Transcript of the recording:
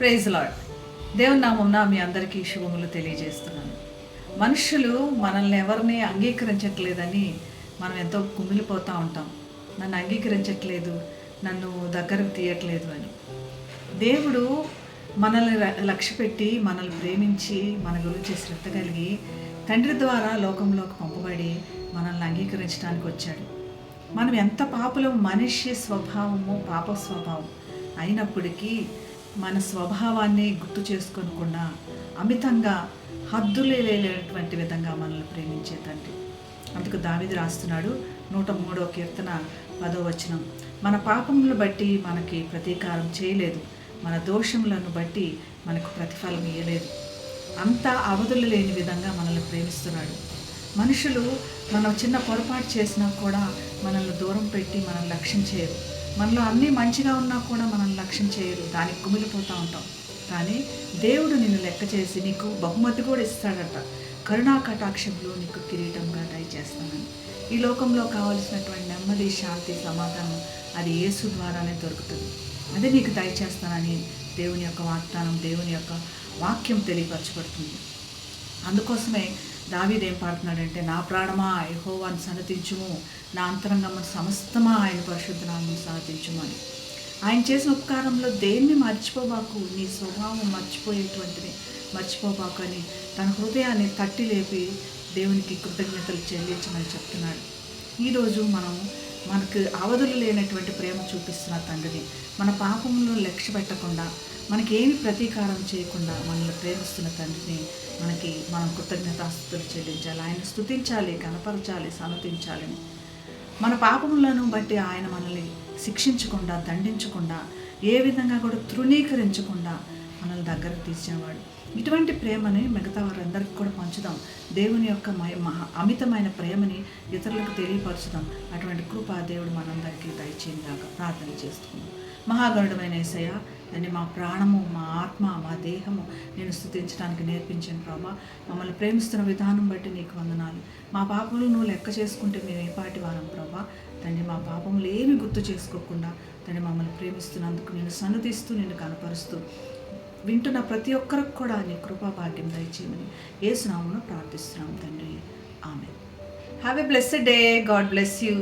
Praise lord. దేవుని నామమున మీ అందరికీ శుభములు తెలియజేస్తున్నాను. మనుషులు మనల్ని ఎవరిని అంగీకరించట్లేదని మనం ఎంతో కుమిలిపోతూ ఉంటాం. నన్ను అంగీకరించట్లేదు, నన్ను దగ్గరకు తీయట్లేదు అని. దేవుడు మనల్ని లక్ష్య పెట్టి, మనల్ని ప్రేమించి, మన గురించి శ్రద్ధ కలిగి తండ్రి ద్వారా లోకంలోకి పంపబడి మనల్ని అంగీకరించడానికి వచ్చాడు. మనం ఎంత పాపలో, మనిషి స్వభావము పాప స్వభావం అయినప్పటికీ మన స్వభావాన్ని గుర్తు చేసుకోకుండా అమితంగా హద్దులు లేనటువంటి విధంగా మనల్ని ప్రేమించే తండ్రి. అందుకు దావీదు రాస్తున్నాడు 103వ కీర్తన 10వ వచనం, మన పాపములను బట్టి మనకి ప్రతీకారం చేయలేదు, మన దోషములను బట్టి మనకు ప్రతిఫలం ఇయ్యలేదు. అంత అవధులు లేని విధంగా మనల్ని ప్రేమిస్తున్నాడు. మనుషులు మనం చిన్న పొరపాటు చేసినా కూడా మనల్ని దూరం పెట్టి మనల్ని లక్ష్యం చేయరు. మనలో అన్నీ మంచిగా ఉన్నా కూడా మనల్ని లక్ష్యం చేయరు, దానికి కుమిలిపోతూ ఉంటాం. కానీ దేవుడు నిన్ను లెక్క చేసి నీకు బహుమతి కూడా ఇస్తాడట. కరుణా కటాక్షంలో నీకు కిరీటంగా దయచేస్తానని. ఈ లోకంలో కావలసినటువంటి నెమ్మది, శాంతి, సమాధానం అది యేసు ద్వారానే దొరుకుతుంది. అది నీకు దయచేస్తానని దేవుని యొక్క వాగ్దానం, దేవుని యొక్క వాక్యం తెలియపరచబడుతుంది. అందుకోసమే దావీదు ఏం పాడుతున్నాడంటే, నా ప్రాణమా యెహోవాను సన్నతించుము, నా అంతరంగము సమస్తమా ఆయన పరిశుద్ధ నామమును సన్నతించుము అని. ఆయన చేసిన ఉపకారంలో దేన్ని మర్చిపోబాకు, నీ స్వభావం మర్చిపోయేటువంటిది మర్చిపోబాకు అని తన హృదయాన్ని తట్టి లేపి దేవునికి కృతజ్ఞతలు చెల్లించమని చెప్తున్నాడు. ఈరోజు మనకు అవధులు లేనటువంటి ప్రేమ చూపిస్తున్న తండ్రిని, మన పాపంలో లక్ష్య పెట్టకుండా, మనకి ఏమి ప్రతీకారం చేయకుండా మనల్ని ప్రేమిస్తున్న తండ్రిని మనం కృతజ్ఞతాస్తుతులు చెల్లించాలి. ఆయన స్తుతించాలి, కనపరచాలి, సన్నతించాలని. మన పాపములను బట్టి ఆయన మనల్ని శిక్షించకుండా, దండించకుండా, ఏ విధంగా కూడా తృణీకరించకుండా మనల్ని దగ్గరకు తీర్చేవాడు. ఇటువంటి ప్రేమని మిగతా వారందరికీ కూడా పంచుదాం. దేవుని యొక్క అమితమైన ప్రేమని ఇతరులకు తెలియపరచుదాం. అటువంటి కృప దేవుడు మనందరికీ దయచేయగా ప్రార్థన చేస్తున్నాం. మహాగరుడమైన యేసయ్య, దాన్ని మా ప్రాణము, మా ఆత్మ, మా దేహము నేను స్తుతించడానికి నేర్పించాను ప్రభా. మమ్మల్ని ప్రేమిస్తున్న విధానం బట్టి నీకు వందనాలు. మా పాపములు నువ్వు లెక్క చేసుకుంటే మేము ఏ పాటి వారం ప్రభా. తండ్రి, మా పాపములు ఏమి గుర్తు చేసుకోకుండా తండ్రి మమ్మల్ని ప్రేమిస్తున్నందుకు నేను సన్నతిస్తూ, నేను కనపరుస్తూ వింటున్న ప్రతి ఒక్కరికి కూడా నీ కృపా భాగ్యం దయచేయమని యేసు నామమున ప్రార్థిస్తున్నాం తండ్రి. Amen. Have a blessed day. God bless you.